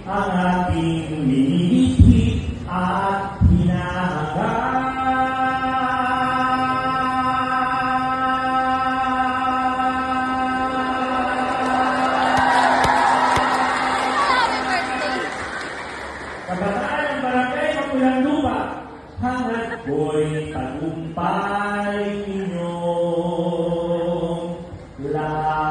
ang aking minibiti at hinahangaan. Kabataan ng Barangay Mapulang Lupa, hangad ko'y tagumpay inyong lahat.